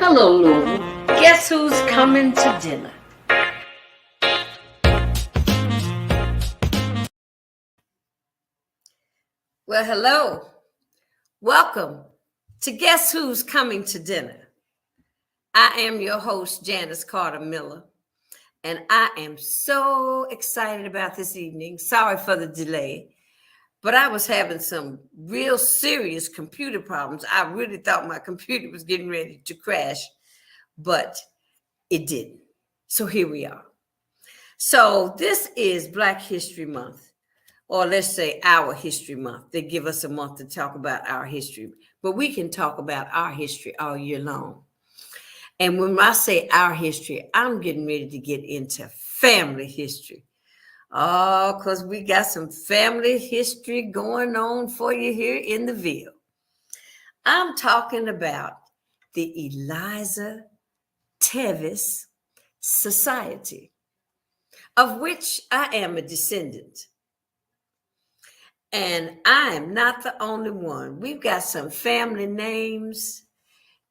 Hello, Louisville. Guess who's coming to dinner? Well, hello. Welcome to Guess Who's Coming to Dinner. I am your host, Janice Carter Miller, and I am so excited about this evening. Sorry for the delay, but I was having some real serious computer problems. I really thought my computer was getting ready to crash, but it didn't. So here we are. So this is Black History Month, or let's say our History Month. They give us a month to talk about our history, but we can talk about our history all year long. And when I say our history, I'm getting ready to get into family history. Oh, because we got some family history going on for you here in the Ville. I'm talking about the Eliza Tevis Society, of which I am a descendant. And I am not the only one. We've got some family names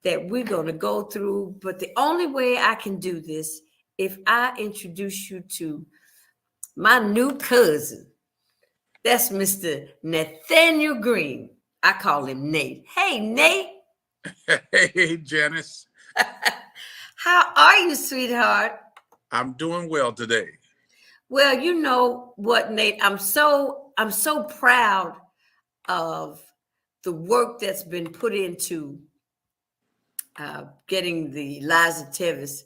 that we're going to go through, but the only way I can do this if I introduce you to my new cousin. That's Mr. Nathaniel Green. I call him Nate. Hey, Nate. Hey, Janice. How are you, sweetheart? I'm doing well today. Well, you know what, Nate? I'm so proud of the work that's been put into getting the Eliza Tevis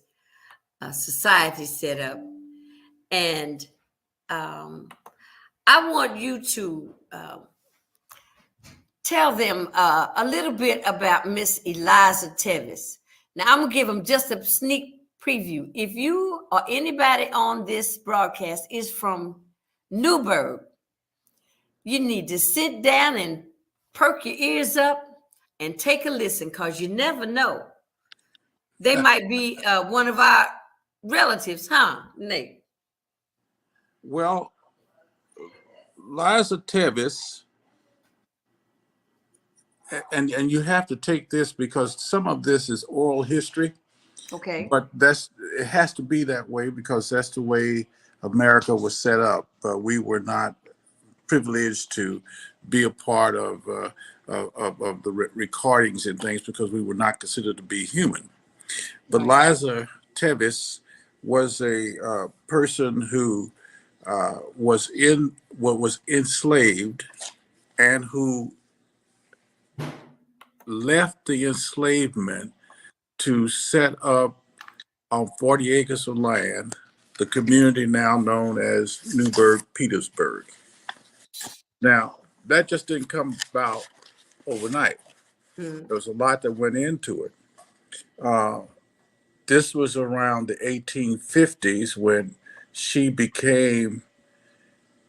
Society set up. And I want you to tell them a little bit about Miss Eliza Tevis. Now, I'm going to give them just a sneak preview. If you or anybody on this broadcast is from Newburgh, you need to sit down and perk your ears up and take a listen, because you never know. They might be one of our relatives, huh, Nate? Well, Eliza Tevis, and you have to take this because some of this is oral history. Okay. But it has to be that way because that's the way America was set up. We were not privileged to be a part of the recordings and things because we were not considered to be human. But Right. Eliza Tevis was a person who was enslaved and who left the enslavement to set up on 40 acres of land the community now known as Newburgh, Petersburg. Now, that just didn't come about overnight. There was a lot that went into it. This was around the 1850s when she became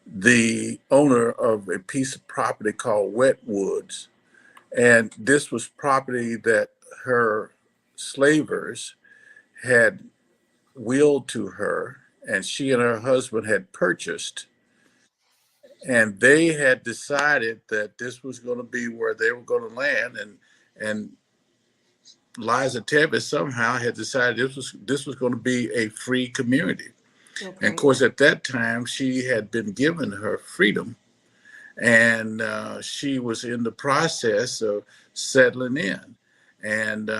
the owner of a piece of property called Wetwoods. And this was property that her slavers had willed to her, and she and her husband had purchased. And they had decided that this was going to be where they were going to land. And Eliza Tevis somehow had decided this was going to be a free community. Okay. And of course, at that time, she had been given her freedom, and she was in the process of settling in. And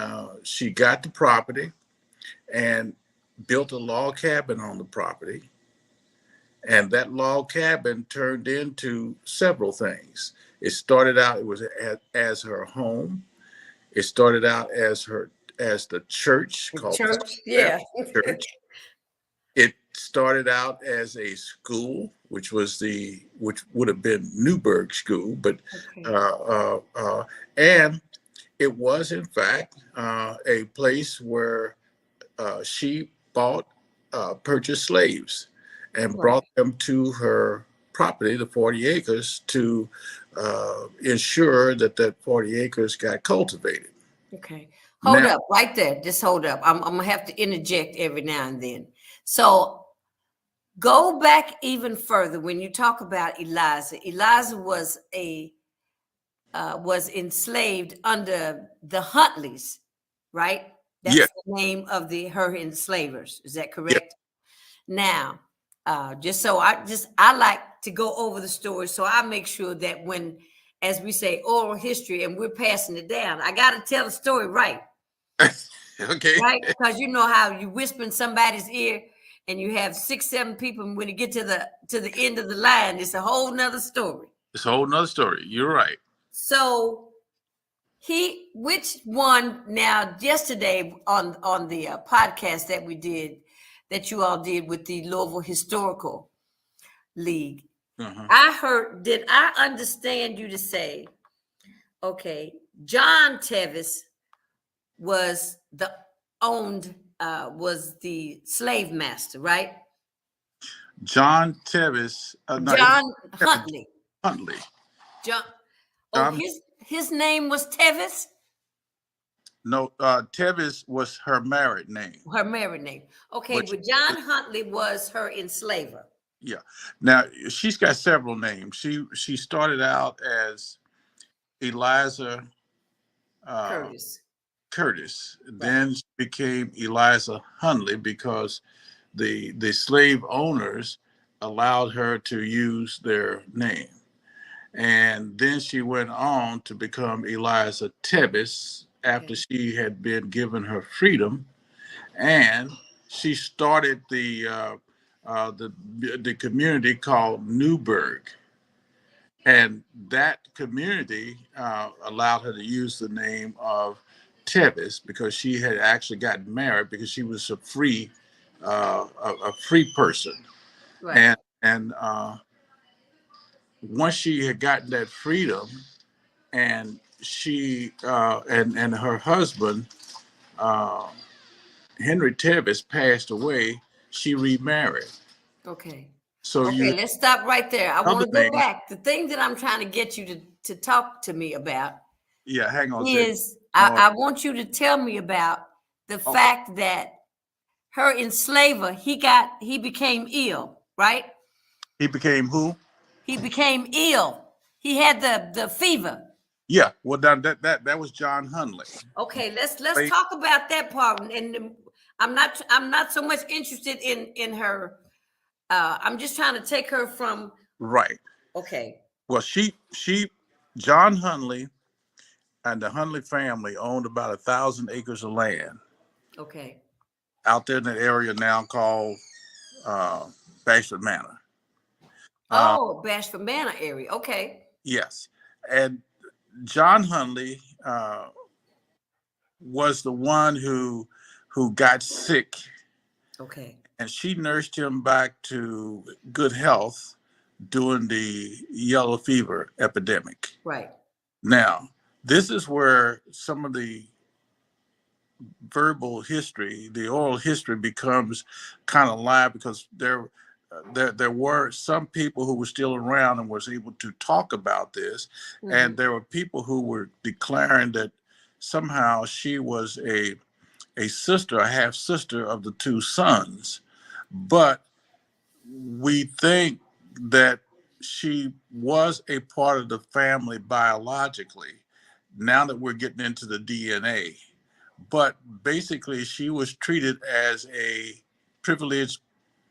she got the property and built a log cabin on the property. And that log cabin turned into several things. It started out, it was as her home. It started out as the church called Church, yeah. Church. It started out as a school, which would have been Newburgh School, but okay. And it was in fact a place where she purchased slaves and brought them to her property, the 40 acres, to ensure that 40 acres got cultivated. Okay. Hold up right there. Just hold up. I'm going to have to interject every now and then. So go back even further. When you talk about Eliza was was enslaved under the Huntleys, right? That's Yeah, the name of her enslavers. Is that yeah. correct? Now, I like to go over the story, so I make sure that when, as we say, oral history, and we're passing it down, I got to tell the story right, Okay. right? Because you know how you whisper in somebody's ear, and you have 6, 7 people, and when you get to the end of the line, it's a whole nother story. It's a whole nother story. You're right. So which one now? Yesterday on the podcast that we did, that you all did with the Louisville Historical League, Uh-huh. did I understand you to say, okay, John Tevis was was the slave master, right? John Tevis. No, it was John Tevis Huntley. Huntley. John. Oh, John. his name was Tevis. No, Tevis was her married name. Her married name. Okay, But but John Huntley was her enslaver. yeah. Now she's got several names. She started out as Eliza Curtis. Curtis. Right. Then she became Eliza Huntley because the slave owners allowed her to use their name. And then she went on to become Eliza Tevis after Okay. she had been given her freedom, and she started the community called Newburgh, and that community allowed her to use the name of Tevis because she had actually gotten married because she was a free person, Right. and once she had gotten that freedom, and she and her husband uh, Henry Tevis passed away, she remarried. Okay. So Okay, you let's stop right there. I want other to go name, back. The thing that I'm trying to get you to talk to me about yeah. Hang on a second. is No, I want you to tell me about the okay. fact that her enslaver, he became ill, right? He became who? He became ill. He had the fever. Yeah. Well, that was John Huntley. Okay, let's Right. talk about that part. And I'm not so much interested in her. I'm just trying to take her from. Right. Okay. Well, John Huntley and the Huntley family owned about 1,000 acres of land Okay. out there in that area now called uh, Bashford Manor. Uh, Oh, Bashford Manor area. Okay. yes, and John Huntley was the one who got sick, Okay. and she nursed him back to good health during the yellow fever epidemic. Right. Now, this is where some of the verbal history, the oral history, becomes kind of live because there were some people who were still around and was able to talk about this, and there were people who were declaring that somehow she was a sister, a half sister of the two sons, but we think that she was a part of the family biologically. Now that we're getting into the DNA, but basically she was treated as a privileged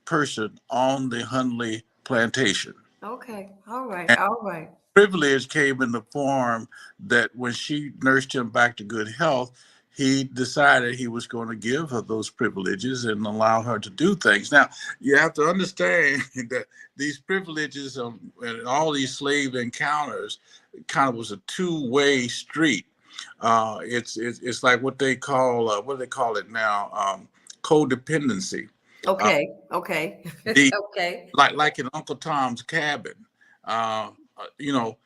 person on the Huntley plantation. Okay. All right. And All right. privilege came in the form that when she nursed him back to good health, he decided he was going to give her those privileges and allow her to do things. Now, you have to understand that these privileges and all these slave encounters kind of was a two-way street. It's like what they call it now, codependency. Uh, Okay. Okay. the Okay. like in Uncle Tom's Cabin. Uh, you know,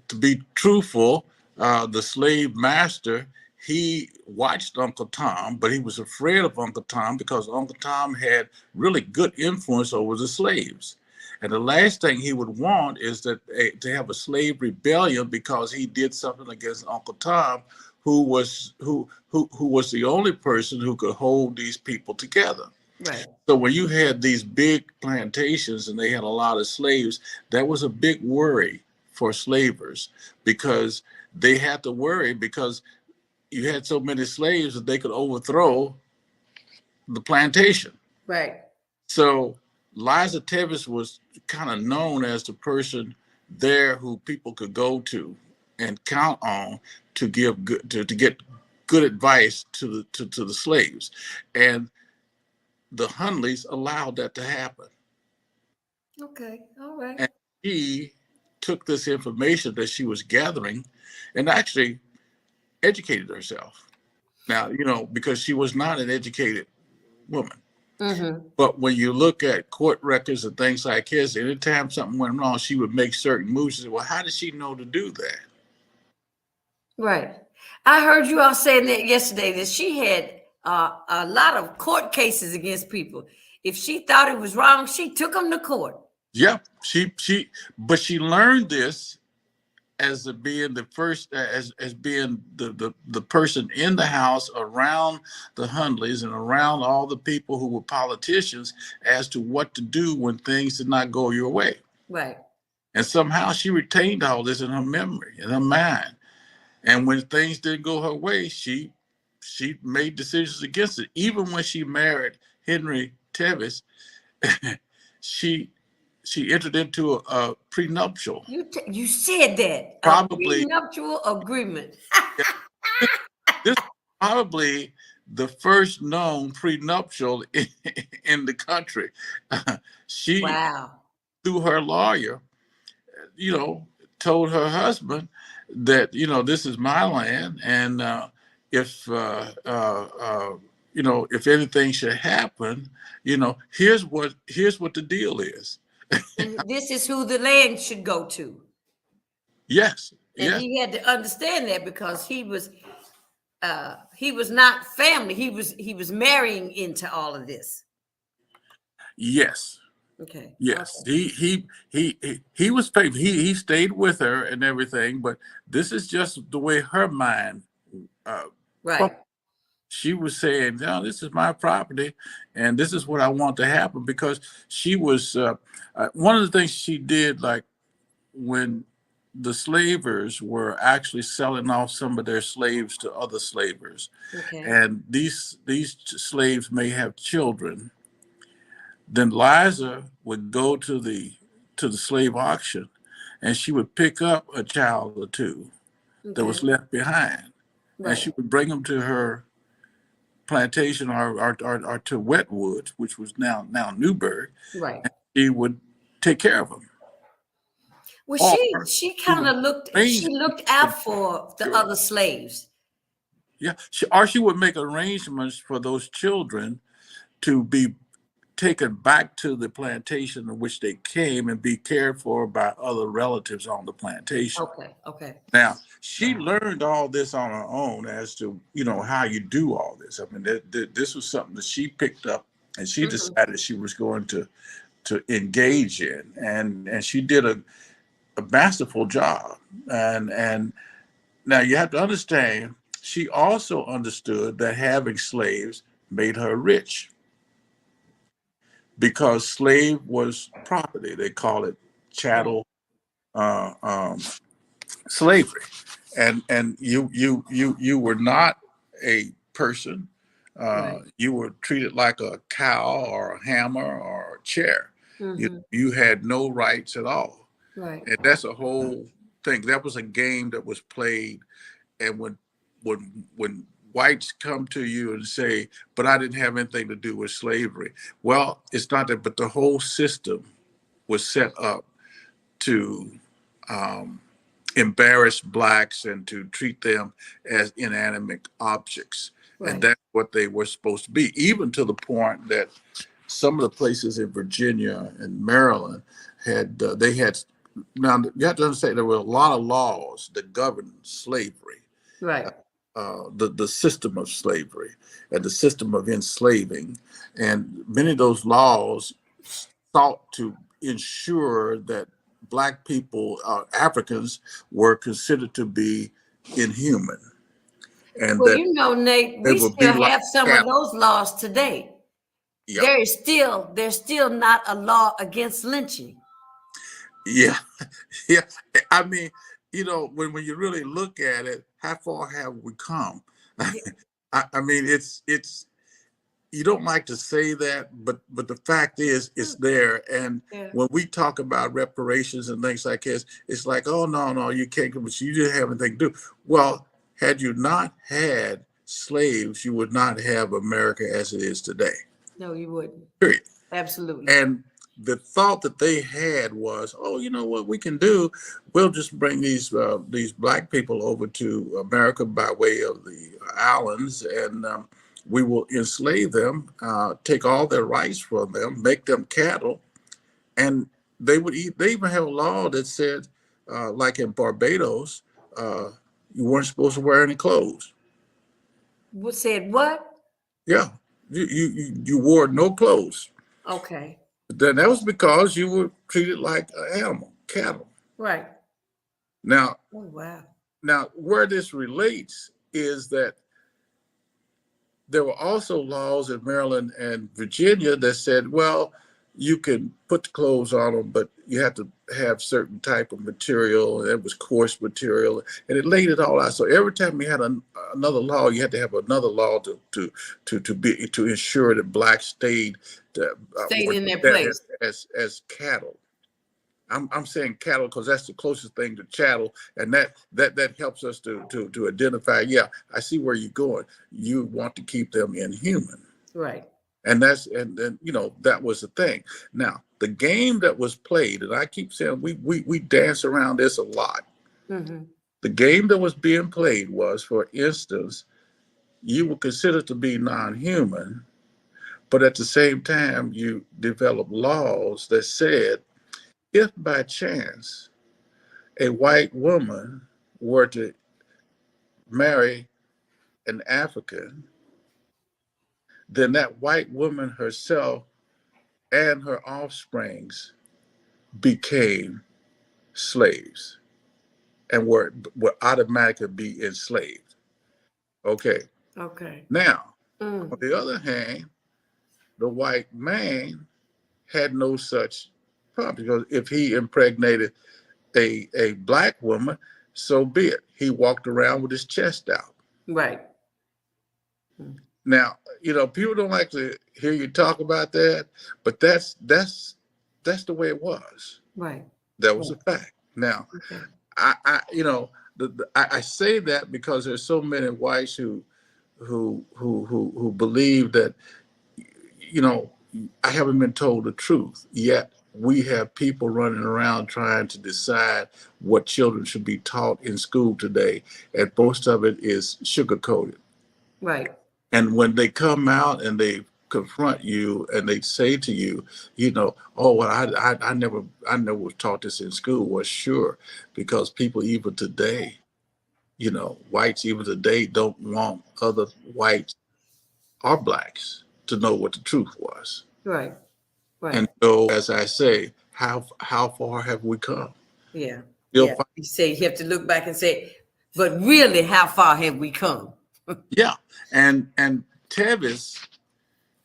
to be truthful, the slave master, he watched Uncle Tom, but he was afraid of Uncle Tom because Uncle Tom had really good influence over the slaves. And the last thing he would want is that to have a slave rebellion because he did something against Uncle Tom, who was the only person who could hold these people together. Right. So when you had these big plantations and they had a lot of slaves, that was a big worry for slavers because they had to worry because you had so many slaves that they could overthrow the plantation. Right. So Eliza Tevis was kind of known as the person there who people could go to and count on to give good to get good advice to the slaves. And the Hunleys allowed that to happen. Okay. All right. And she took this information that she was gathering and actually educated herself. Now, because she was not an educated woman. Mm-hmm. But when you look at court records and things like his, anytime something went wrong, she would make certain moves. She said, well, how did she know to do that? Right. I heard you all saying that yesterday that she had a lot of court cases against people. If she thought it was wrong, she took them to court. Yep. But she learned this as being the first, as being the person in the house around the Hundleys and around all the people who were politicians as to what to do when things did not go your way. Right. And somehow she retained all this in her memory, in her mind. And when things didn't go her way, she made decisions against it. Even when she married Henry Tevis, she entered into a prenuptial. You said that. Probably A prenuptial agreement. this is probably the first known prenuptial in the country. She, Wow. through her lawyer, told her husband that this is my land, and if anything should happen, here's what the deal is. And this is who the land should go to. Yes, And yes, he had to understand that because he was not family. He was marrying into all of this. yes. Okay. Yes, Okay. he was faithful. He stayed with her and everything, but this is just the way her mind. Right. She was saying, "No, this is my property, and this is what I want to happen." Because she was one of the things she did, like when the slavers were actually selling off some of their slaves to other slavers, Okay. and these slaves may have children. Then Liza would go to the slave auction, and she would pick up a child or two that was Okay. left behind, and Right. she would bring them to her plantation or to Wetwoods, which was now Newburgh, Right. and she would take care of them. Well, Or she she kind would of arrange looked out for the children. other slaves. Yeah, she would make arrangements for those children to be taken back to the plantation in which they came and be cared for by other relatives on the plantation. Okay. Okay. Now, she learned all this on her own as to, how you do all this. I mean, this was something that she picked up and she Mm-hmm. decided she was going to engage in. And she did a masterful job. And now you have to understand, she also understood that having slaves made her rich, because slave was property. They call it Right. chattel slavery, and you were not a person. Right. You were treated like a cow or a hammer or a chair. Mm-hmm. You had no rights at all, Right. and that's a whole thing. That was a game that was played, and when whites come to you and say, but I didn't have anything to do with slavery. Well, it's not that, but the whole system was set up to embarrass blacks and to treat them as inanimate objects. Right. And that's what they were supposed to be, even to the point that some of the places in Virginia and Maryland they had, now you have to understand, there were a lot of laws that governed slavery. Right. The system of slavery and the system of enslaving. And many of those laws sought to ensure that Black people, Africans, were considered to be inhuman, and Well, that Nate, they we would be still like have some of cattle. those laws today. Yep. There's still not a law against lynching. Yeah. Yeah. I mean, when you really look at it, how far have we come? Yeah. I mean, it's you don't like to say that, but the fact is, it's there. And Yeah. when we talk about reparations and things like this, it's like, oh no, you can't, but you didn't have anything to do. Well, had you not had slaves, you would not have America as it is today. No, you wouldn't. Period. Absolutely. And the thought that they had was, oh, you know what we can do? We'll just bring these black people over to America by way of the islands, and we will enslave them, take all their rights from them, make them cattle, and they would eat. They even have a law that said, like in Barbados, you weren't supposed to wear any clothes. What said what? Yeah, you wore no clothes. Okay. Then that was because you were treated like an animal, cattle. Right. Now, Oh, wow. where this relates is that there were also laws in Maryland and Virginia that said, well, you can put the clothes on them, but you have to have certain type of material, and it was coarse material, and it laid it all out. So every time you had another law, you had to have another law to ensure that blacks stayed Stayed in their there place. as cattle. I'm saying cattle because that's the closest thing to chattel, and that helps us to identify. Yeah, I see where you're going. You want to keep them inhuman, Right. and then that was the thing. Now the game that was played, and I keep saying we dance around this a lot. Mm-hmm. The game that was being played was, for instance, you were considered to be non-human, but at the same time you developed laws that said, if by chance a white woman were to marry an African, then that white woman herself and her offsprings became slaves and would automatically be enslaved. Okay. Okay. Now, Mm. on the other hand, the white man had no such problem, because if he impregnated a black woman, so be it. He walked around with his chest out. Right. Now, people don't like to hear you talk about that, but that's the way it was. Right. That was a fact. Now, Okay. I say that because there's so many whites who believe that, I haven't been told the truth yet. We have people running around trying to decide what children should be taught in school today, and most of it is sugar coated. Right. And when they come out and they confront you and they say to you, oh, well, I never was taught this in school. Well, sure, because people even today, whites even today don't want other whites or blacks to know what the truth was. Right. Right. And so, as I say, how far have we come? Yeah. Still Yeah. You say you have to look back and say, but really, how far have we come? Yeah. And Tevis,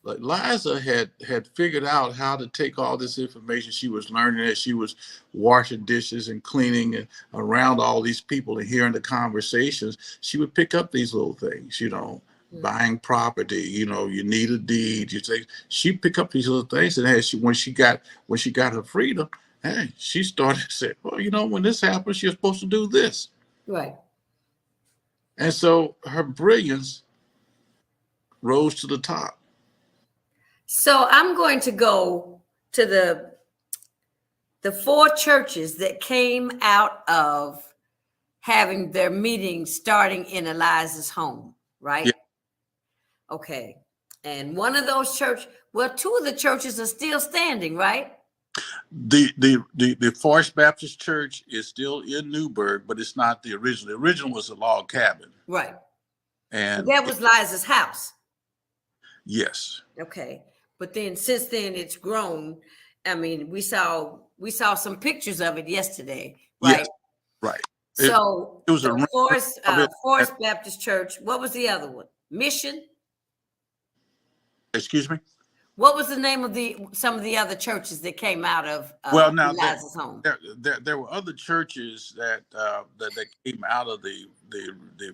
like Liza, had figured out how to take all this information she was learning as she was washing dishes and cleaning and around all these people and hearing the conversations. She would pick up these little things, buying property, you need a deed. You say she pick up these little things, and as when she got her freedom, hey, she started to say, well, when this happens, you're supposed to do this. Right. And so her brilliance rose to the top. So I'm going to go to the four churches that came out of having their meetings starting in Eliza's home, right? Yeah. Okay. And one of those two of the churches are still standing, right? The Forest Baptist Church is still in Newburgh, but it's not the original. The original was a log cabin. Right. And that was Liza's house. Yes. Okay. But then since then it's grown. I mean, we saw some pictures of it yesterday, right? Yes, right. So it was a Forest Baptist Church. What was the other one? Mission? Excuse me? What was the name of some of the other churches that came out of Well, now Eliza's home? there were other churches that came out of the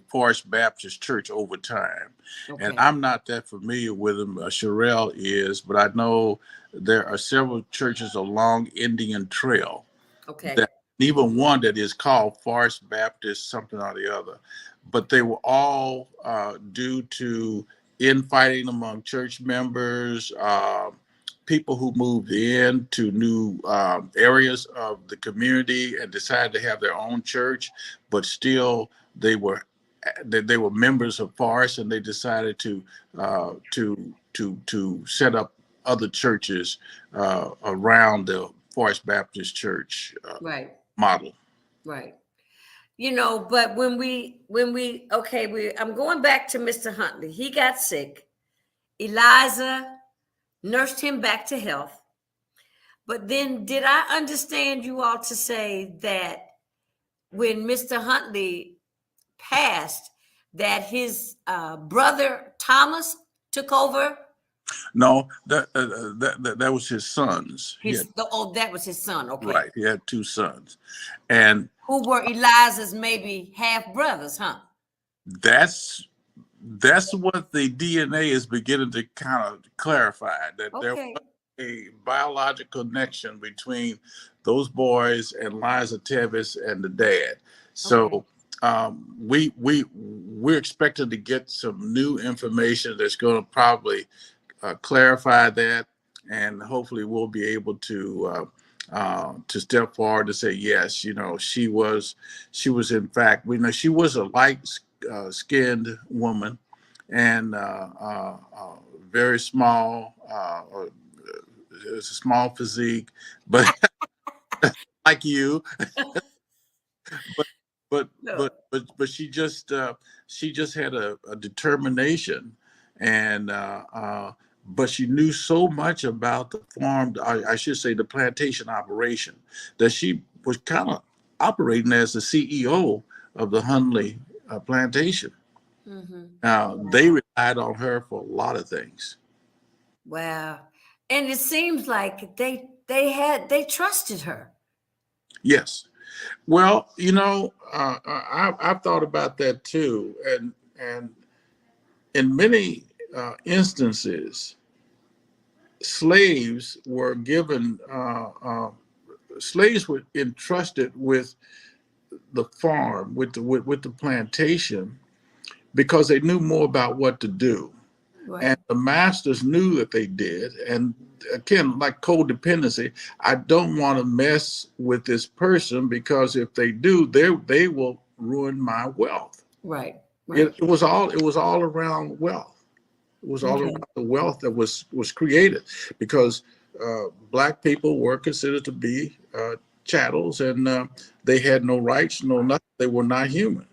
Forest Baptist Church over time, and Okay. I'm not that familiar with them. Sherelle is, but I know there are several churches along Indian Trail. Okay. That even one that is called Forest Baptist something or the other, but they were all due to infighting among church members. People who moved in to new areas of the community and decided to have their own church, but still they were members of Forest, and they decided to set up other churches around the Forest Baptist Church Right. model. Right. But I'm going back to Mr. Huntley. He got sick. Eliza nursed him back to health. But then did I understand you all to say that when Mr. Huntley passed, that his brother Thomas took over? No, that was his sons. That was his son. Okay. Right. He had two sons, and who were Eliza's maybe half brothers, huh? That's what the DNA is beginning to kind of clarify, that there was a biological connection between those boys and Eliza Tevis and the dad. So we're expected to get some new information that's going to probably clarify that, and hopefully we'll be able to step forward to say yes. She was in fact, we know she was a light skinned woman, and very small, a small physique, but like you. but she just had a determination, and but she knew so much about the farm, I should say the plantation operation, that she was kind of operating as the CEO of the Huntley plantation. They relied on her for a lot of things. Wow. And it seems like they trusted her. Yes. Well, I've thought about that too, and in many instances, slaves were entrusted with the farm, with the plantation, because they knew more about what to do. Right. And the masters knew that they did. And again, like codependency, I don't want to mess with this person, because if they do, they will ruin my wealth. Right. It was all around wealth. It was all around the wealth that was created, because Black people were considered to be chattels, and they had no rights, no nothing. They were not human.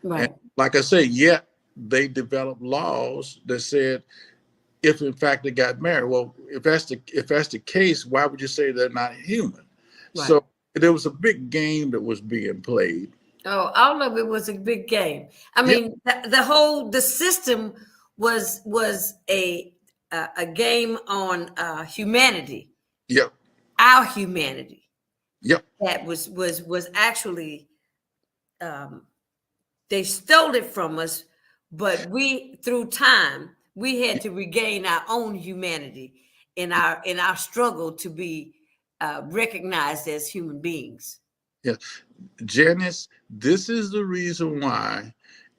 Right. And like I say, yet they developed laws that said, if in fact they got married, well, if that's the case, why would you say they're not human? Right. So there was a big game that was being played. Oh, all of it was a big game. I mean, the system was a game on humanity. Yep. Our humanity. Yep. That was actually they stole it from us, but through time we had to regain our own humanity in our struggle to be recognized as human beings. Yeah, Janice, this is the reason why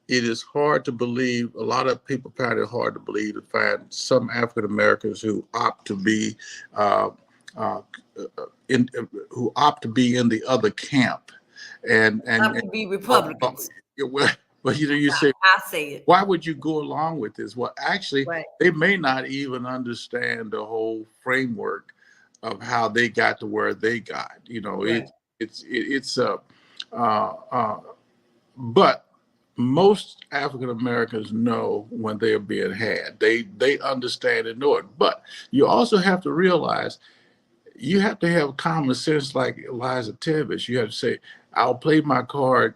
it is hard to believe. A lot of people find it hard to believe, to find some African Americans who opt to be in the other camp, and be Republicans. But you say, I say it. Why would you go along with this? Well, actually, they may not even understand the whole framework of how they got to where they got. But most African Americans know when they are being had. They understand and know it. But you also have to realize, you have to have common sense, like Eliza Tevis. You have to say, I'll play my card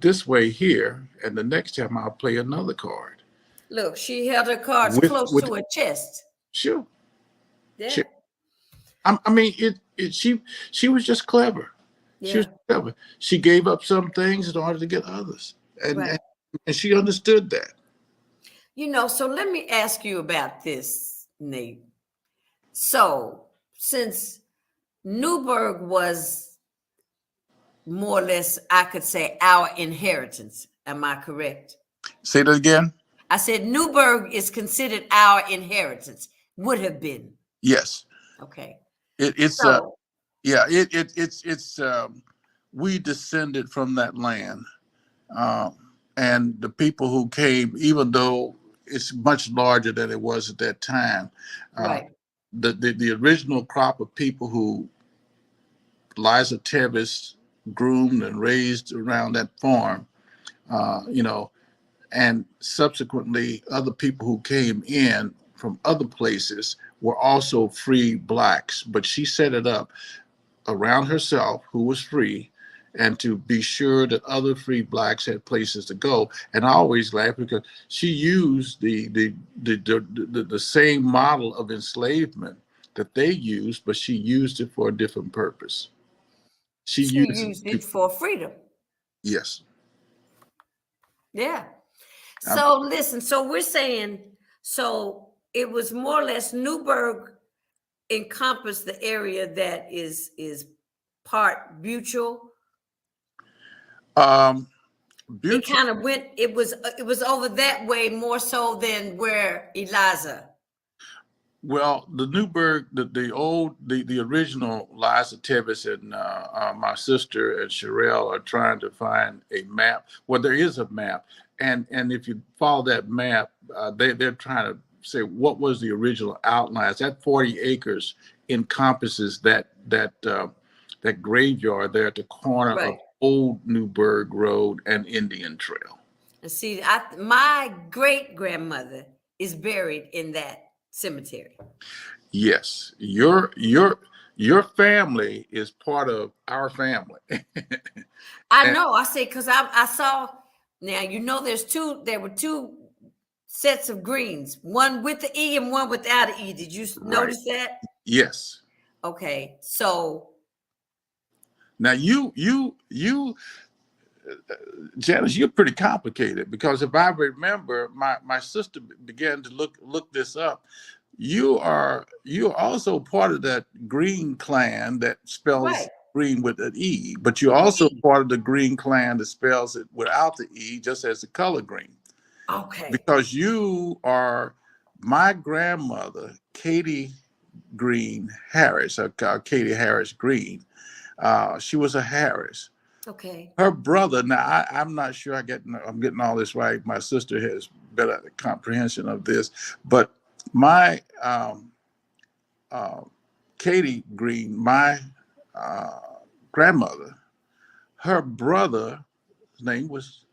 this way here, and the next time I'll play another card. Look, she held her cards close to her chest. Sure. Yeah. I mean, she was just clever. She was Yeah. clever. She gave up some things in order to get others, and Right. and she understood that. So let me ask you about this, Nate. So, since Newburgh was more or less, I could say, our inheritance, am I correct? Say that again. I said Newburgh is considered our inheritance, would have been. Yes, Okay. it's So, yeah, it's we descended from that land, um, and the people who came, even though it's much larger than it was at that time, uh, right. the original crop of people who Eliza Tevis groomed and raised around that farm, you know, and subsequently other people who came in from other places were also free blacks, but she set it up around herself who was free and to be sure that other free blacks had places to go. And I always laugh because she used the same model of enslavement that they used, but she used it for a different purpose. She She used used it it to, for freedom. yes. Yeah. Um, So listen, so we're saying, so it was more or less Newburgh encompassed the area that is part Butyl. um, It Butch, kind of went, it was over that way more so than where Eliza. well, the Newburgh, the original Liza Tevis and my sister and Sherelle are trying to find a map. Well, there is a map, and if you follow that map, they're trying to say what was the original outlines. That 40 acres encompasses that graveyard there at the corner of Right. Old Newburgh Road and Indian Trail. And see, my great grandmother is buried in that cemetery. Yes, your family is part of our family. I And know. I say because I saw now. There were two sets of greens, one with the E and one without the E. Did you right, notice that? yes. Okay, so Now you Janice, you're pretty complicated because if I remember, my sister began to look this up. You're also part of that Green clan that spells right, green with an E, but you're the also E. part of the Green clan that spells it without the E, just as the color green. Okay, Because you are my grandmother, Katie Green Harris, or Katie Harris Green. She was a Harris. okay, Her brother, now I'm not sure I'm getting all this right. My sister has better comprehension of this, but my uh, Katie Green, my uh, grandmother, her brother's name was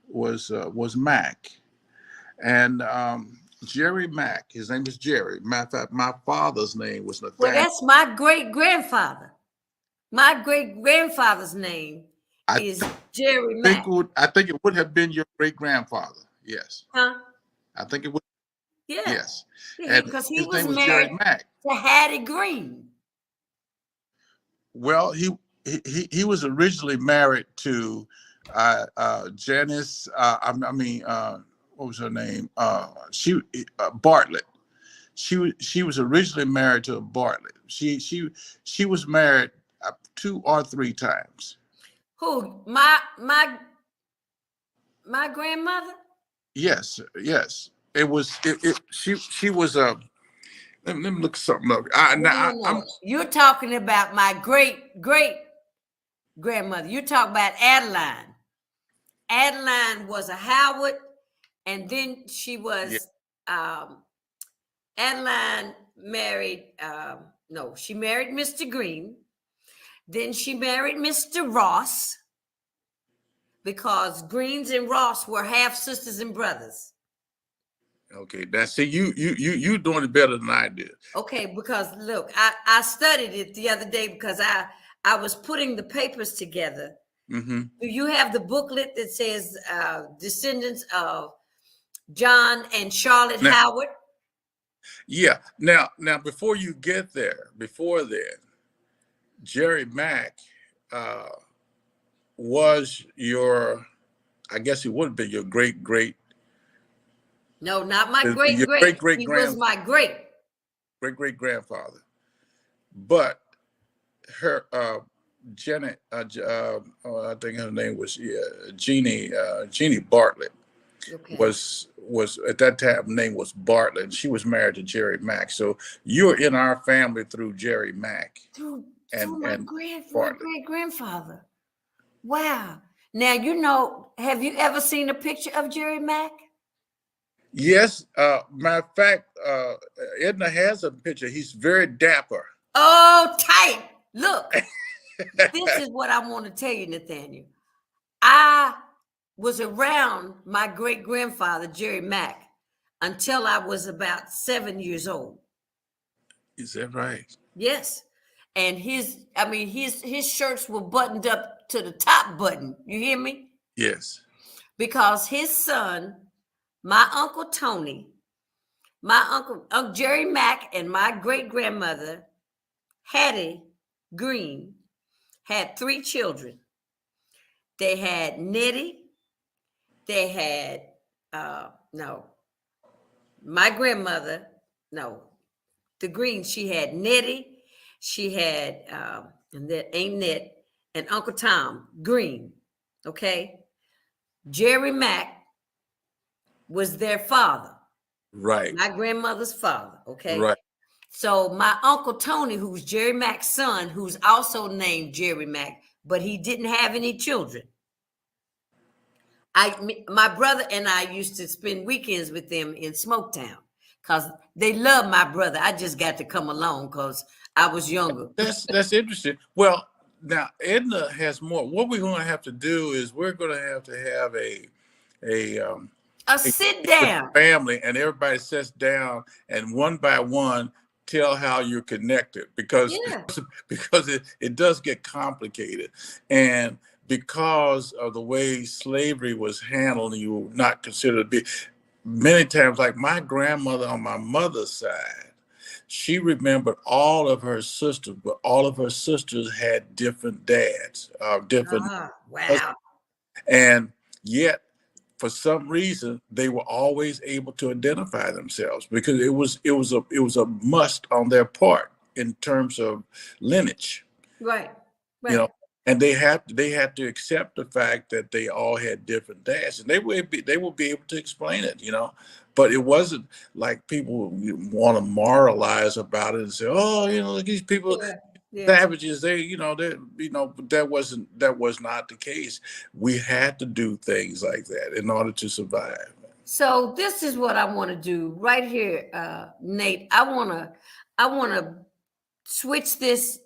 Mac. And Jerry Mack, his name is Jerry. Matter of fact, my father's name was well, Nathaniel. that's my great grandfather. My great grandfather's name I is Jerry Mack. I think it would have been your great grandfather. Yes, Huh? I think it would. Yeah, Yes, yeah, and because he his was name was Jerry married Mack. to Hattie Green. Well, he was originally married to Janice. What was her name? Bartlett. She was originally married to a Bartlett. She was married 2 or 3 times. Who? My grandmother? Yes, yes. It was she was a. Let me look something up. No, no, I'm no. You're talking about my great great grandmother. You're talking about Adeline. Adeline was a Howard, and then she yeah. was Adeline married. No, she married Mr. Green. Then she married Mr. Ross because Greens and Ross were half sisters and brothers. Okay, that's see you doing it better than I did. Okay, because look, I studied it the other day because I was putting the papers together. Mm-hmm. Do you have the booklet that says descendants of John and Charlotte Now, Howard? Yeah. Now, before you get there, before then, Jerry Mack uh, was your, I guess he would have been your No, not my great your great. great He was my great. great grandfather. But her, Janet, oh, I think her name was Jeannie Bartlett Okay. was at that time name was Bartlett. And she was married to Jerry Mack. So you're in our family through Jerry Mack Through my and Bartlett. great grandfather. Wow. Now you know. Have you ever seen a picture of Jerry Mack? Yes, matter of fact, Edna has a picture. He's very dapper. Oh, tight. Look, this is what I want to tell you, Nathaniel. I was around my great grandfather, Jerry Mack, until I was about 7 years old. Is that right? Yes. And his shirts were buttoned up to the top button. You hear me? Yes. Because his son, my Uncle Tony, my Uncle Jerry Mack, and my great grandmother, Hattie Green, had 3 children. They had Nettie. They had no, my grandmother, no, the Green. She had Nettie. She had and that ain't Net and Uncle Tom Green. Okay, Jerry Mack was their father. Right. My grandmother's father. Okay. Right. So my Uncle Tony, who's Jerry Mack's son, who's also named Jerry Mack, but he didn't have any children. My brother and I used to spend weekends with them in Smoketown because they love my brother. I just got to come along because I was younger. That's interesting. Well, now Edna has more. What we're going to have to do is we're going to have a Sit down. family, and everybody sits down and one by one tell how you're connected because Yeah. because it does get complicated, and because of the way slavery was handled, you were not considered to be many times like my grandmother on my mother's side. She remembered all of her sisters, but all of her sisters had different dads, different husbands, Wow. and yet for some reason they were always able to identify themselves because it was a must on their part in terms of lineage, Right. you Right. know, and they had to accept the fact that they all had different dads, and they would be able to explain it, you know, but it wasn't like people want to moralize about it and say, oh, you know, these people Yeah. Yeah. savages, that was not the case. We had to do things like that in order to survive. So this is what I want to do right here, Nate. I wanna switch this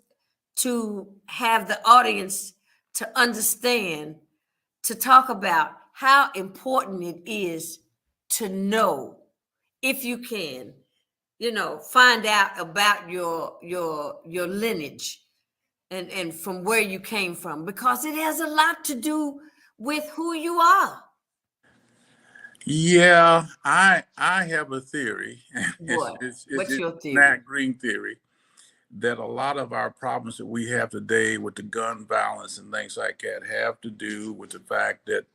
to have the audience to understand, to talk about how important it is to know, if you can, find out about your lineage and from where you came from, because it has a lot to do with who you are. Yeah, I have a theory. What? What's It's your theory? Nat Green theory that a lot of our problems that we have today with the gun violence and things like that have to do with the fact that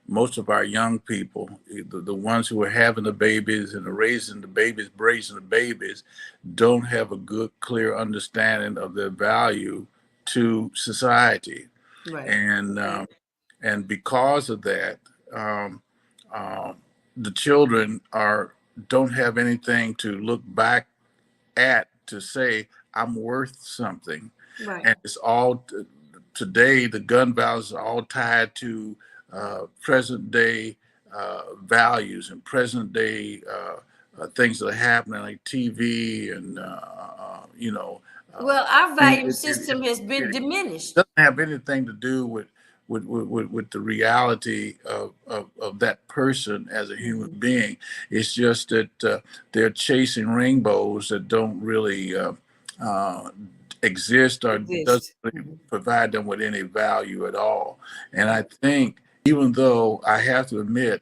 most of our young people, the ones who are having the babies and are raising the babies, don't have a good, clear understanding of their value to society, Right. and Okay. because of that, um, the children are don't have anything to look back at to say I'm worth something, Right. and it's all today. The gun values are all tied to present day values and present day things that are happening, like TV and Well, our and value system has been it diminished. doesn't have anything to do with the reality of that person as a human Mhm. being. It's just that they're chasing rainbows that don't really uh, exist or doesn't Exist. really Mhm. provide them with any value at all. And I think, even though I have to admit,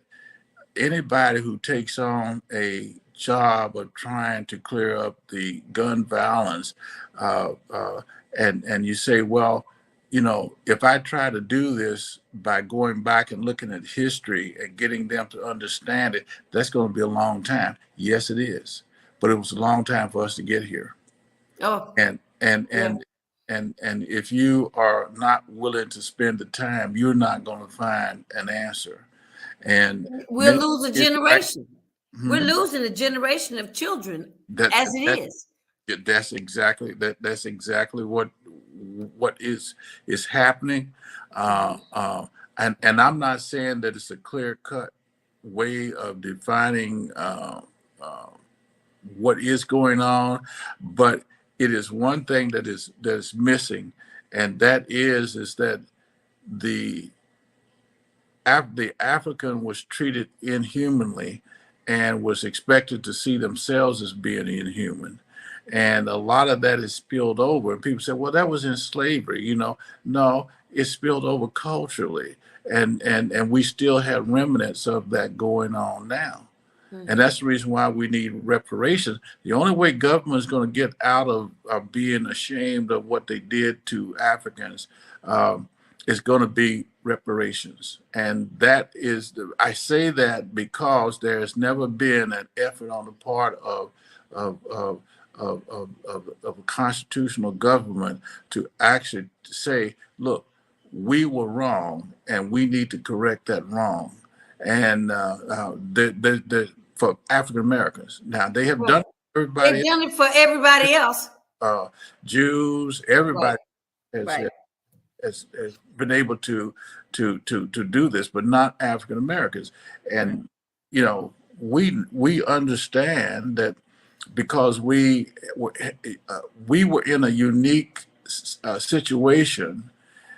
anybody who takes on a job of trying to clear up the gun violence. And you say, well, if I try to do this by going back and looking at history and getting them to understand it, that's going to be a long time. Yes, it is. But it was a long time for us to get here. Oh, And yeah. and if you are not willing to spend the time, you're not going to find an answer. And We'll many lose a kids are generation. We're Mhm. losing a generation of children that as it that is. that's exactly what is happening. Mhm. And I'm not saying that it's a clear cut way of defining what is going on, but it is one thing that is missing, and that is that the the African was treated inhumanly and was expected to see themselves as being inhuman. And a lot of that is spilled over. And people say, well, that was in slavery. No, it spilled over culturally. And we still have remnants of that going on now. And Mhm. that's the reason why we need reparations. The only way government is going to get out of being ashamed of what they did to Africans um, is going to be reparations. And I say that because there has never been an effort on the part of, of, of a constitutional government to actually say, look, we were wrong and we need to correct that wrong. And for African Americans. Now they have done Right. it for everybody They've done it for everybody else. Jews, Right. everybody has, Right. has been able to do this, but not African Americans. Right. And we understand that because we were in a unique situation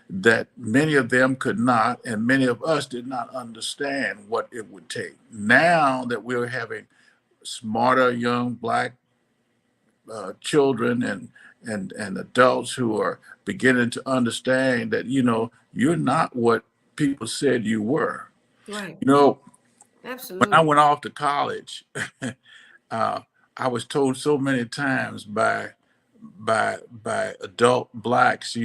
that many of them could not, and many of us did not understand what it would take. Now that we're having smarter young black children and adults who are beginning to understand that you're not what people said you were. Right. You know, when I Absolutely. went off to college, uh, I was told so many times by adult blacks,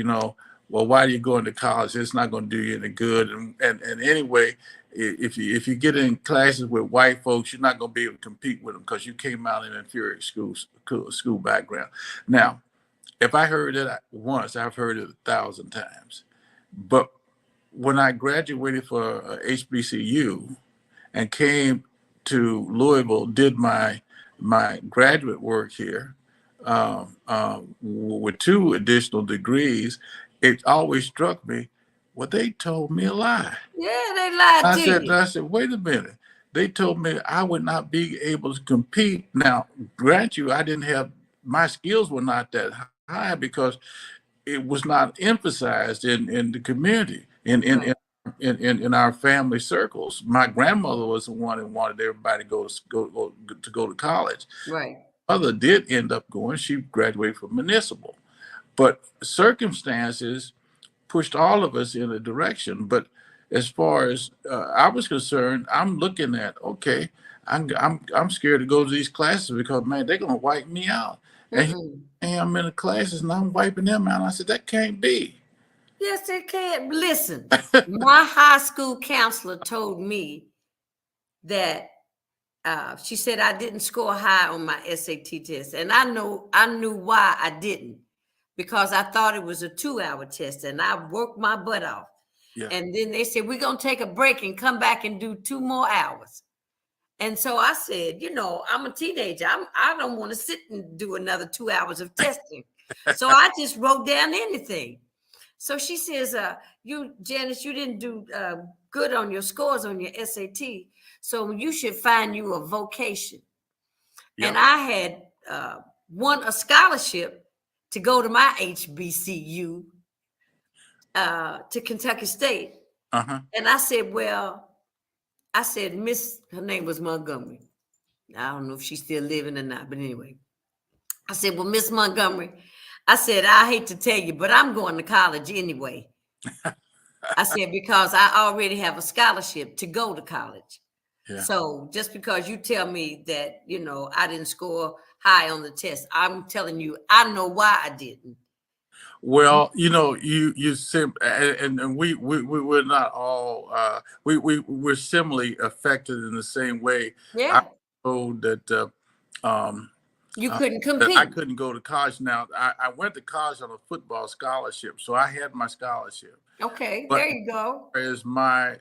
well, why are you going to college? It's not going to do you any good. And anyway, if you get in classes with white folks, you're not going to be able to compete with them because you came out in an inferior school background. Now, if I heard it once, I've heard it 1,000 times. But when I graduated for HBCU and came to Louisville, did my graduate work here with 2 additional degrees, it always struck me, well, they told me a lie. Yeah, they lied I to said, you. I said, wait a minute. They told me I would not be able to compete. Now, grant you, my skills were not that high because it was not emphasized in the community, Right. in our family circles. My grandmother was the one who wanted everybody to go to college. Right. Mother did end up going. She graduated from municipal, but circumstances pushed all of us in a direction. But as far as I was concerned, I'm looking at, okay, I'm scared to go to these classes because, man, they're gonna wipe me out. And here Mm-mm. I am in the classes and I'm wiping them out. I said that can't be. Yes, they can. Listen, my high school counselor told me that she said I didn't score high on my SAT test, and I knew why I didn't, because I thought it was a 2-hour test, and I worked my butt off. Yeah. And then they said we're gonna take a break and come back and do 2 more hours. And so I said, I'm a teenager. I don't want to sit and do another 2 hours of testing. So I just wrote down anything. So she says, Janice, you didn't do good on your scores on your SAT. So you should find you a vocation. And Yep. I had won a scholarship to go to my HBCU to Kentucky State. Uh-huh. And I said, her name was Montgomery. I don't know if she's still living or not, but anyway. I said, well, Miss Montgomery, I said, I hate to tell you, but I'm going to college anyway. I said, because I already have a scholarship to go to college. Yeah. So just because you tell me that, I didn't score high on the test, I'm telling you, I know why I didn't. Well, you and we're not all we're similarly affected in the same way. I Yeah. told that You couldn't that I compete. couldn't go to college. Now I went to college on a football scholarship, so I had my scholarship. Okay, But there you go. as my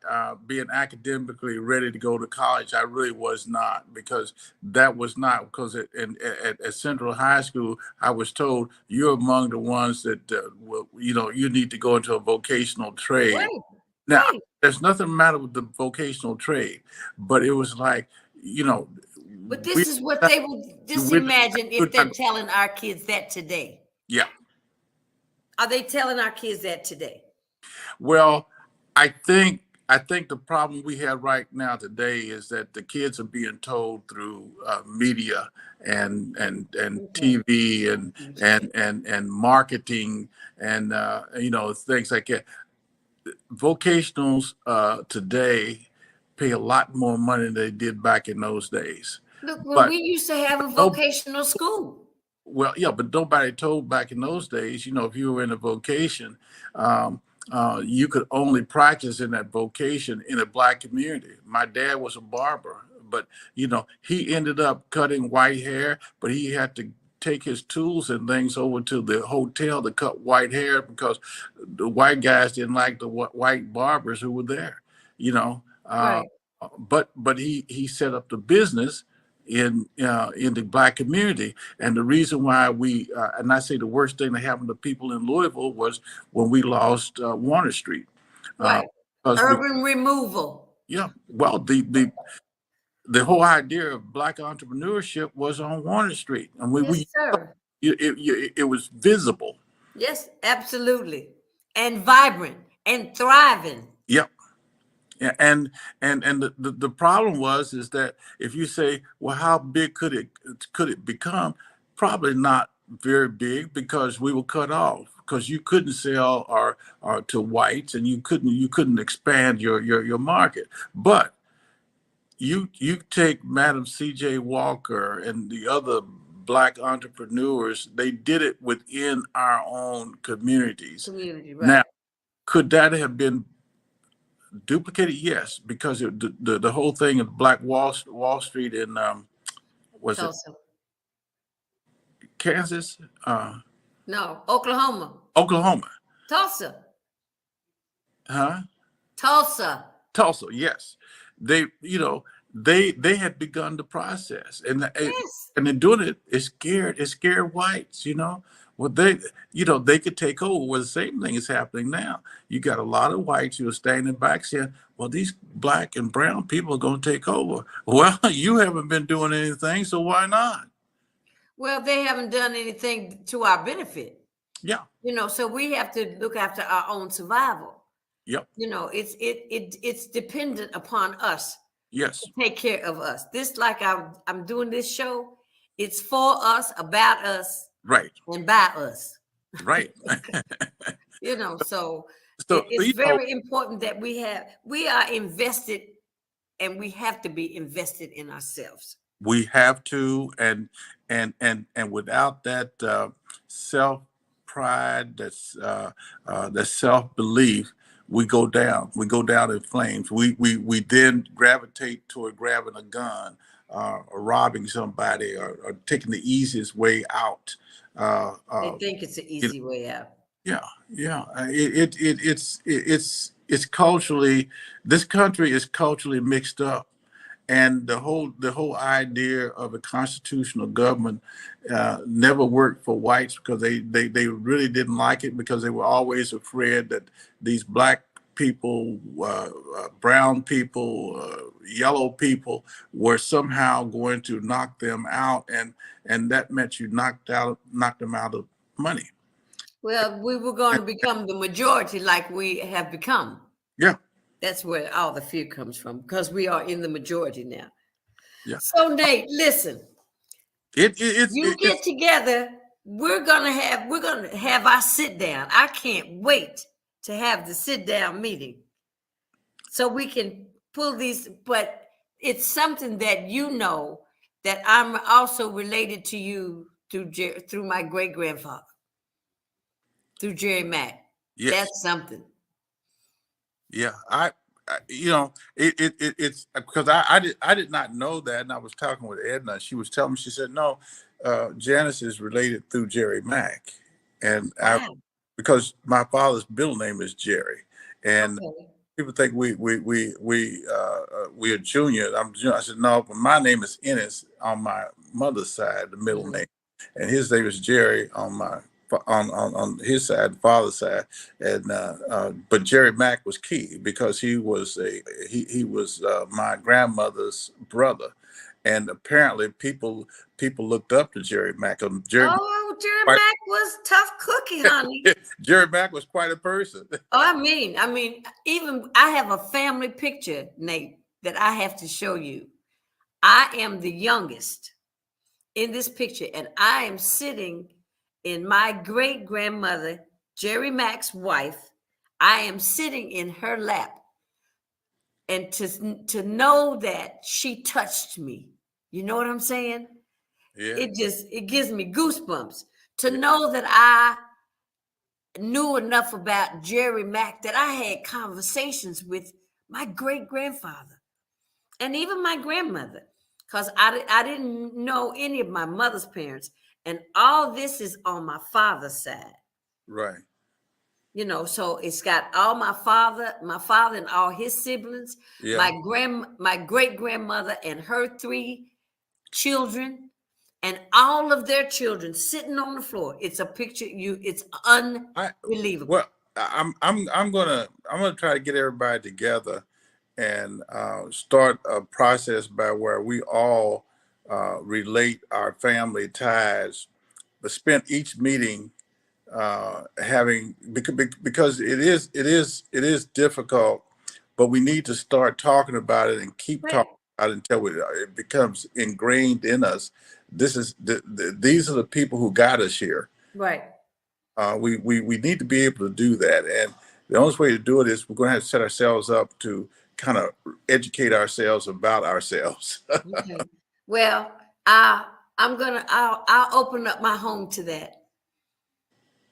being academically ready to go to college, I really was not, because that was not because at Central High School, I was told you're among the ones that you need to go into a vocational trade. Right, Now, right. there's nothing matter with the vocational trade, but it was like, you know, But we this is what they will just we're, imagine we're if they're not, telling our kids that today. yeah. Are they telling our kids that today? Well, I think the problem we have right now today is that the kids are being told through media and Mhm. TV and marketing and things like that. Vocationals today pay a lot more money than they did back in those days. Look, when But we used to have a no, vocational school. well, yeah, but nobody told back in those days, if you were in a vocation, um, you could only practice in that vocation in a black community. My dad was a barber, but he ended up cutting white hair, but he had to take his tools and things over to the hotel to cut white hair because the white guys didn't like the white barbers who were there, you know. Uh, Right. but he set up the business in the black community. And the reason why and I say the worst thing that happened to people in Louisville was when we lost Warner Street. Uh, Right. because Urban removal. yeah, well, the whole idea of black entrepreneurship was on Warner Street, and Yes, sir. it was visible. Yes, absolutely. And vibrant and thriving. Yep. Yeah, and the problem is that if you say, well, how big could it become? Probably not very big, because we were cut off, because you couldn't sell or to whites, and you couldn't expand your market. But you take Madam C.J. Walker and the other black entrepreneurs, they did it within our own communities. Community, Now, right. could that have been duplicated? Yes, because the whole thing of Black Wall Street in was it Tulsa. Kansas, No, Oklahoma. Oklahoma, Tulsa. huh? Tulsa. Tulsa, yes. They had begun the process, Yes. and in doing it, it scared whites. Well, they could take over. Well, the same thing is happening now. You got a lot of whites who are standing back saying, well, these black and brown people are going to take over. Well, you haven't been doing anything, so why not? Well, they haven't done anything to our benefit. Yeah. So we have to look after our own survival. Yep. It's dependent upon us Yes. to take care of us. This, like I'm doing this show, it's for us, about us, Right. and by us. Right. So So it's very important that we are invested, and we have to be invested in ourselves. we have to, and without that self pride, that self belief, we go down in flames. We then gravitate toward grabbing a gun, or robbing somebody, or taking the easiest way out. They think it's an You know, easy way out. yeah, yeah. It's culturally, this country is culturally mixed up, and the whole idea of a constitutional government never worked for whites, because they really didn't like it, because they were always afraid that these black people, brown people, yellow people were somehow going to knock them out, and that meant you knocked them out of money. Well, we were going to become the majority, like we have become. Yeah, That's where all the fear comes from, because we are in the majority now. yeah. So, Nate, listen, you get It's together. We're gonna have our sit down. I can't wait to have the sit down meeting, so we can pull these. But it's something that you know that I'm also related to you through my great grandfather, through Jerry Mack. Yes. That's something. Yeah. You know, it's because I did not know that, and I was talking with Edna. She was telling me. She said, "No, Janice is related through Jerry Mack," and I Wow. because my father's middle name is Jerry, and Okay. people think we are junior. I'm junior. I said no, but my name is Ennis on my mother's side, the middle Mhm. name, and his name is Jerry on my on his side, the father's side, and but Jerry Mack was key because he was my grandmother's brother, and apparently people looked up to Jerry Mack. Jerry Oh, Jerry Mack, Mack was tough cookie, honey. Jerry Mack was quite a person. Oh, I mean, even I have a family picture, Nate, that I have to show you. I am the youngest in this picture, and I am sitting in my great grandmother, Jerry Mack's wife. I am sitting in her lap, and to know that she touched me, you know what I'm saying? Yeah, It gives me goosebumps to yeah, know that I knew enough about Jerry Mack that I had conversations with my great grandfather and even my grandmother, because I didn't know any of my mother's parents. And all this is on my father's side, right. so it's got all my father and all his siblings, Yeah. my great grandmother and her three children, and all of their children sitting on the floor. It's a picture, it's I unbelievable. well, I'm gonna try to get everybody together and start a process by where we all relate our family ties, but spend each meeting having because it is difficult, but we need to start talking about it and keep Right, talking about it until it becomes ingrained in us. These are the people who got us here. right. We need to be able to do that, and the only way to do it is we're going to have to set ourselves up to kind of educate ourselves about ourselves. Okay. Well, I I'll open up my home to that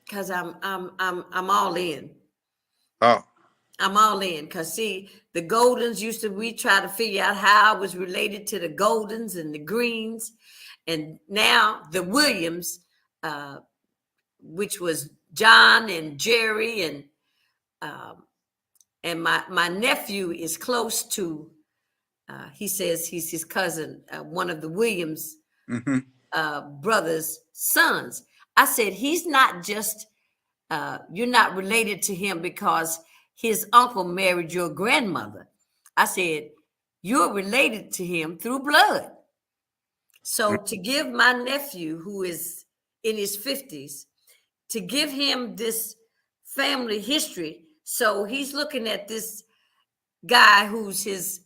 because I'm all in. Oh, I'm all in because see, the Goldens we try to figure out how I was related to the Goldens and the Greens, and now the Williams, uh, which was John and Jerry, um, and my nephew is close to. He says he's his cousin, one of the Williams hmm, brothers' sons. I said he's not just you're not related to him because his uncle married your grandmother. I said, you're related to him through blood. So to give my nephew, who is in his 50s, to give him this family history. So he's looking at this guy who's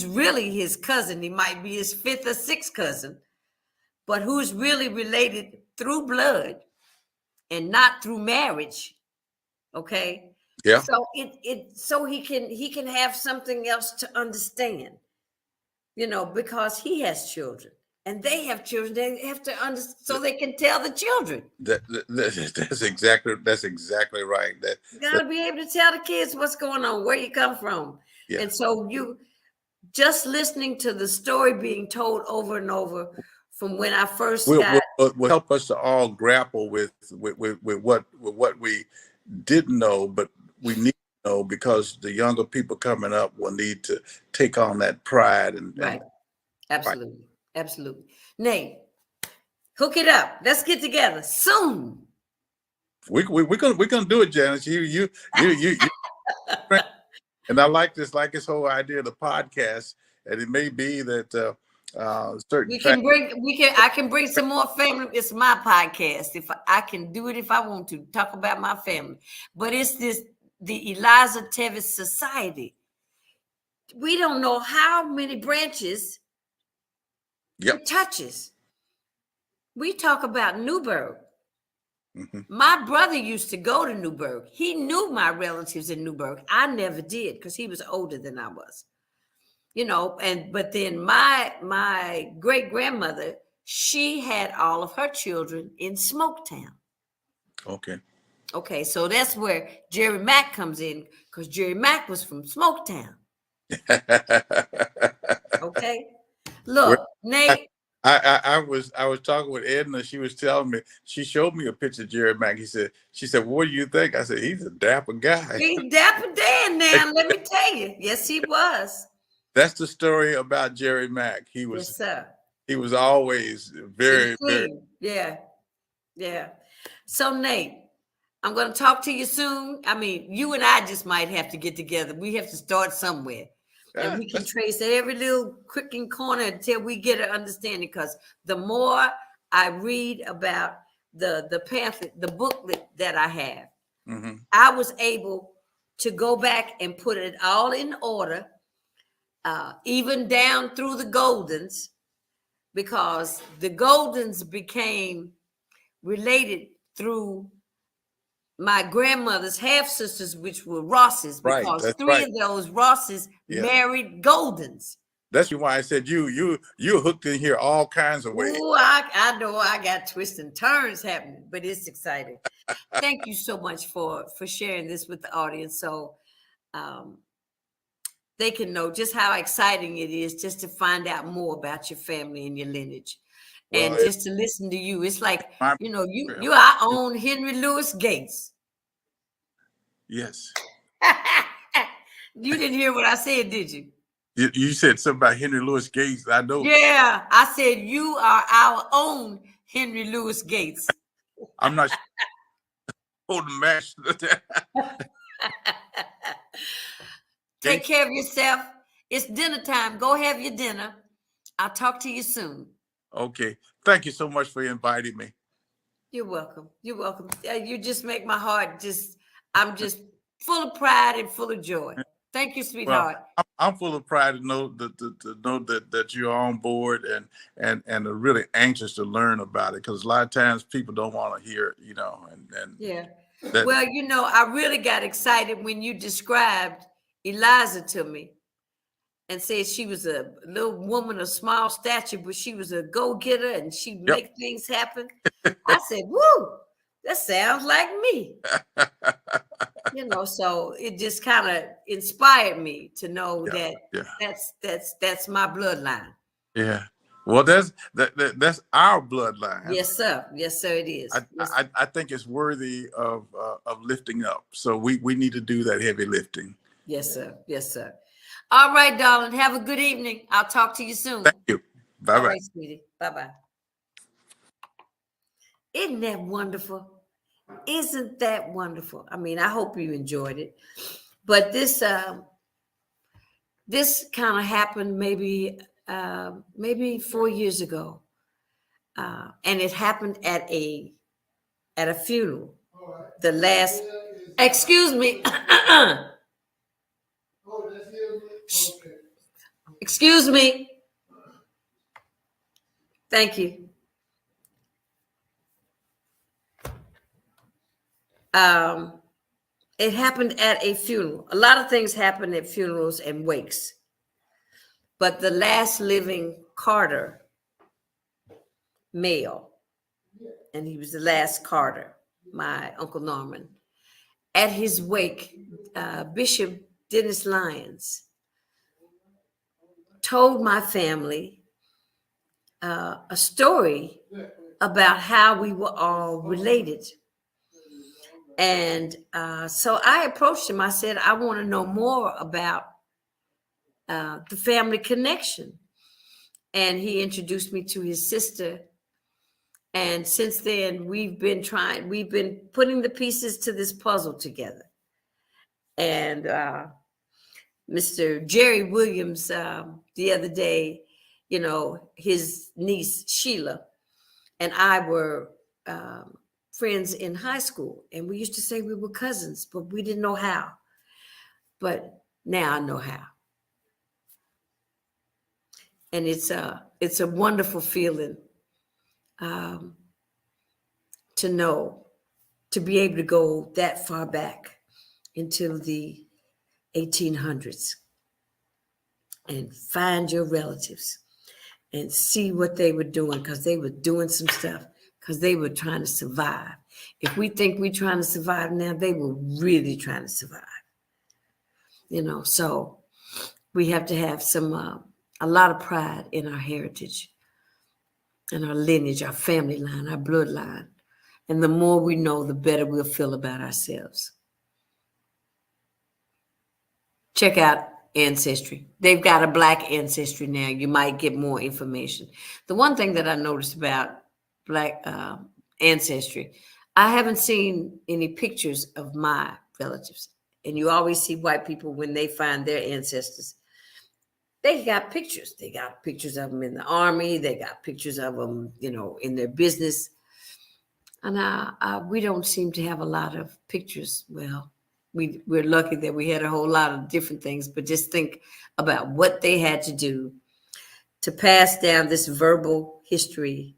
really his cousin. He might be his fifth or sixth cousin, but who's really related through blood and not through marriage. Okay. yeah, So so he can have something else to understand, because he has children and they have children. They have to understand so they can tell the children. that's exactly right. You That gotta be able to tell the kids what's going on, where you come from. yeah. And so you just listening to the story being told over and over from when I first will got will help us to all grapple with what we didn't know, but we need to know because the younger people coming up will need to take on that pride and right. fight. Absolutely. Absolutely. Nate, hook it up. Let's get together soon. We're gonna do it, Janice. You and I like this whole idea of the podcast, and it may be that certain fact. I can bring some more family. It's my podcast. If I can do it if I want to talk about my family. But it's the Eliza Tevis Society. We don't know how many branches Yep. it touches. We talk about Newburgh. Hmm. My brother used to go to Newburgh. He knew my relatives in Newburgh. I never did because he was older than I was. but then my great grandmother, she had all of her children in Smoketown. Okay. Okay, so that's where Jerry Mack comes in, because Jerry Mack was from Smoketown. Okay, Well, look, I, Nate. I was talking with Edna. She was telling me, she showed me a picture of Jerry Mack. She said, "What do you think?" I said, "He's a dapper guy." He's Dapper Dan now, let me tell you. Yes, he was. That's the story about Jerry Mack. Yes, sir. He was always He was very, very. clean. Yeah, yeah. So, Nate, I'm going to talk to you soon. I mean, you and I just might have to get together. We have to start somewhere. And we can trace every little crick and corner until we get an understanding. Because the more I read about the pamphlet, the booklet that I have, I was able to go back and put it all in order, even down through the Goldens, because the Goldens became related through my grandmother's half sisters, which were Rosses, Right. because That's three right. of those Rosses Yeah. married Goldens. That's why I said you're hooked in here all kinds of ways. Ooh, I know I got twists and turns happening, but it's exciting. Thank you so much for sharing this with the audience, so they can know just how exciting it is just to find out more about your family and your lineage. Well, And just to listen to you, it's like, my you're our own Henry Louis Gates. Yes. You didn't hear what I said, did you? You said something about Henry Louis Gates. I know. Yeah, I said you are our own Henry Louis Gates. I'm not holding match. Take care of yourself. It's dinner time. Go have your dinner. I'll talk to you soon. Okay. Thank you so much for inviting me. You're welcome. You're welcome. You just make my heart I'm just full of pride and full of joy. Thank you, sweetheart. Well, I'm full of pride to know that you're on board and are really anxious to learn about it, because a lot of times people don't want to hear, and yeah. Well, I really got excited when you described Eliza to me and said she was a little woman of small stature, but she was a go-getter and she'd make things happen. I said, woo, that sounds like me. So it just kind of inspired me to know that's my bloodline. Yeah. Well, that's our bloodline. Yes, sir. Yes, sir, it is. I think it's worthy of lifting up. So we need to do that heavy lifting. Yes, sir. Yes, sir. All right, darling. Have a good evening. I'll talk to you soon. Thank you. Bye-bye. All right, sweetie. Bye-bye. Isn't that wonderful? Isn't that wonderful? I mean, I hope you enjoyed it. But this kind of happened maybe 4 years ago. And it happened at a funeral. The last, excuse me. Excuse me. Thank you. It happened at a funeral. A lot of things happen at funerals and wakes. But the last living Carter male, and he was the last Carter, my Uncle Norman, at his wake, Bishop Dennis Lyons told my family a story about how we were all related. And so I approached him. I said, I want to know more about the family connection. And he introduced me to his sister. And since then, we've been putting the pieces to this puzzle together. And Mr. Jerry Williams, the other day, his niece, Sheila, and I were friends in high school. And we used to say we were cousins, but we didn't know how. But now I know how. And it's a wonderful feeling to know, to be able to go that far back into the 1800s. and find your relatives and see what they were doing, because they were doing some stuff, because they were trying to survive. If we think we're trying to survive now, they were really trying to survive. So we have to have a lot of pride in our heritage and our lineage, our family line, our bloodline. And the more we know, the better we'll feel about ourselves. Check out Ancestry. They've got a Black Ancestry now. You might get more information. The one thing that I noticed about Black Ancestry, I haven't seen any pictures of my relatives. And you always see white people when they find their ancestors. They got pictures. They got pictures of them in the army. They got pictures of them, in their business. And we don't seem to have a lot of pictures. Well, we're lucky that we had a whole lot of different things, but just think about what they had to do to pass down this verbal history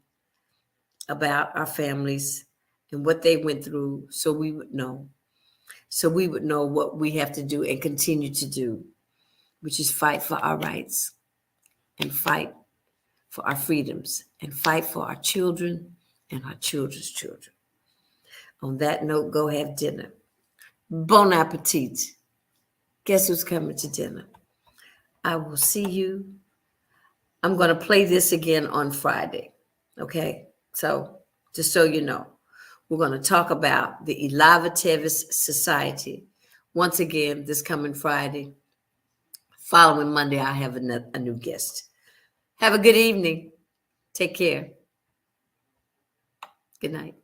about our families and what they went through, so we would know. So we would know what we have to do and continue to do, which is fight for our rights and fight for our freedoms and fight for our children and our children's children. On that note, go have dinner. Bon appetit. Guess who's coming to dinner? I will see you. I'm going to play this again on Friday. Okay? So, just so you know, we're going to talk about the Eliza Tevis Society. Once again, this coming Friday. Following Monday, I have a new guest. Have a good evening. Take care. Good night.